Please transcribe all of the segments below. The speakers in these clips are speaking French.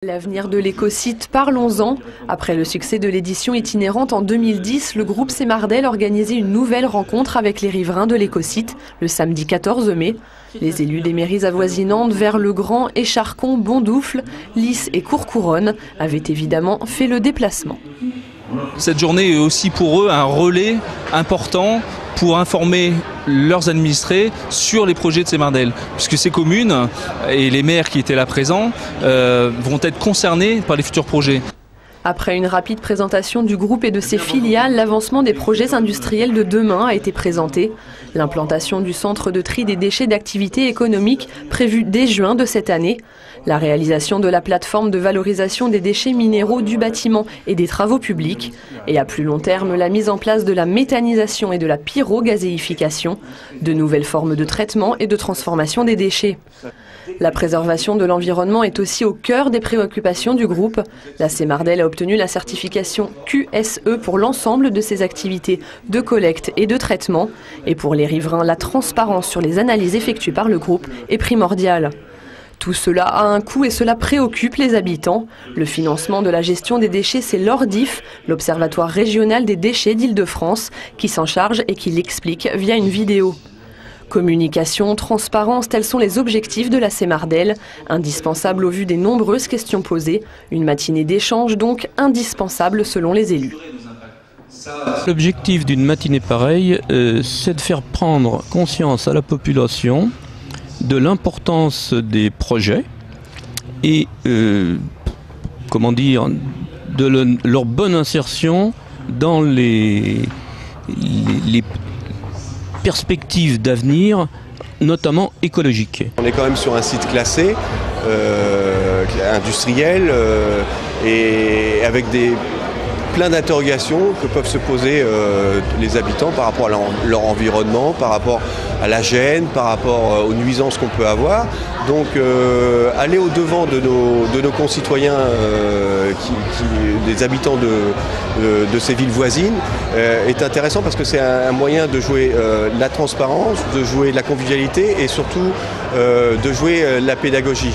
L'avenir de l'écosite, parlons-en. Après le succès de l'édition itinérante en 2010, le groupe Sémardel organisait une nouvelle rencontre avec les riverains de l'écosite le samedi 14 mai. Les élus des mairies avoisinantes vers Le Grand, Écharcon, Bondoufle, Lys et Courcouronnes avaient évidemment fait le déplacement. Cette journée est aussi pour eux un relais important pour informer leurs administrés sur les projets de Sémardel, puisque ces communes et les maires qui étaient là présents vont être concernés par les futurs projets. Après une rapide présentation du groupe et de ses filiales, l'avancement des projets industriels de demain a été présenté. L'implantation du centre de tri des déchets d'activité économique prévu dès juin de cette année. La réalisation de la plateforme de valorisation des déchets minéraux du bâtiment et des travaux publics. Et à plus long terme, la mise en place de la méthanisation et de la pyrogazéification. De nouvelles formes de traitement et de transformation des déchets. La préservation de l'environnement est aussi au cœur des préoccupations du groupe. La Sémardel a obtenu la certification QSE pour l'ensemble de ses activités de collecte et de traitement. Et pour les riverains, la transparence sur les analyses effectuées par le groupe est primordiale. Tout cela a un coût et cela préoccupe les habitants. Le financement de la gestion des déchets, c'est l'ORDIF, l'Observatoire régional des déchets d'Île-de-France, qui s'en charge et qui l'explique via une vidéo. Communication, transparence, tels sont les objectifs de la Sémardel, indispensables au vu des nombreuses questions posées. Une matinée d'échange donc indispensable selon les élus. L'objectif d'une matinée pareille, c'est de faire prendre conscience à la population de l'importance des projets et de leur bonne insertion dans les perspectives d'avenir, notamment écologiques. On est quand même sur un site classé, industriel, et avec plein d'interrogations que peuvent se poser les habitants par rapport à leur environnement, par rapport à la gêne, par rapport aux nuisances qu'on peut avoir. Donc aller au-devant de nos concitoyens, des habitants de ces villes voisines, est intéressant parce que c'est un moyen de jouer la transparence, de jouer la convivialité et surtout de jouer la pédagogie.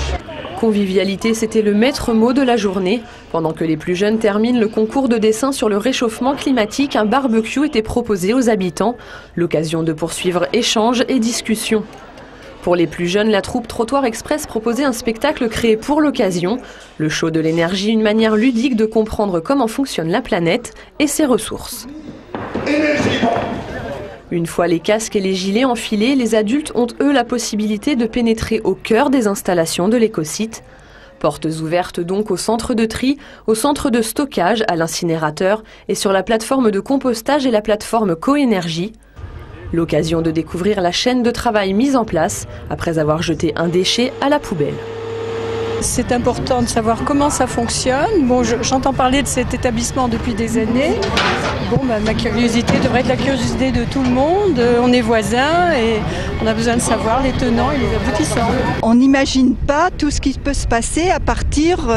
Convivialité, c'était le maître mot de la journée. Pendant que les plus jeunes terminent le concours de dessin sur le réchauffement climatique, un barbecue était proposé aux habitants. L'occasion de poursuivre échanges et discussions. Pour les plus jeunes, la troupe Trottoir Express proposait un spectacle créé pour l'occasion. Le show de l'énergie, une manière ludique de comprendre comment fonctionne la planète et ses ressources. Une fois les casques et les gilets enfilés, les adultes ont eux la possibilité de pénétrer au cœur des installations de l'écosite. Portes ouvertes donc au centre de tri, au centre de stockage, à l'incinérateur et sur la plateforme de compostage et la plateforme Coénergie. L'occasion de découvrir la chaîne de travail mise en place après avoir jeté un déchet à la poubelle. C'est important de savoir comment ça fonctionne. Bon, j'entends parler de cet établissement depuis des années. Bon, ma curiosité devrait être la curiosité de tout le monde. On est voisins et on a besoin de savoir les tenants et les aboutissants. On n'imagine pas tout ce qui peut se passer à partir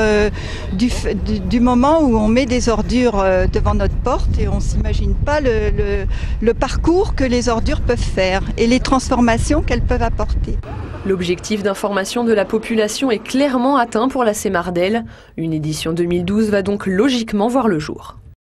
du moment où on met des ordures devant notre porte et on ne s'imagine pas le parcours que les ordures peuvent faire et les transformations qu'elles peuvent apporter. L'objectif d'information de la population est clairement atteint pour la Sémardel. Une édition 2012 va donc logiquement voir le jour.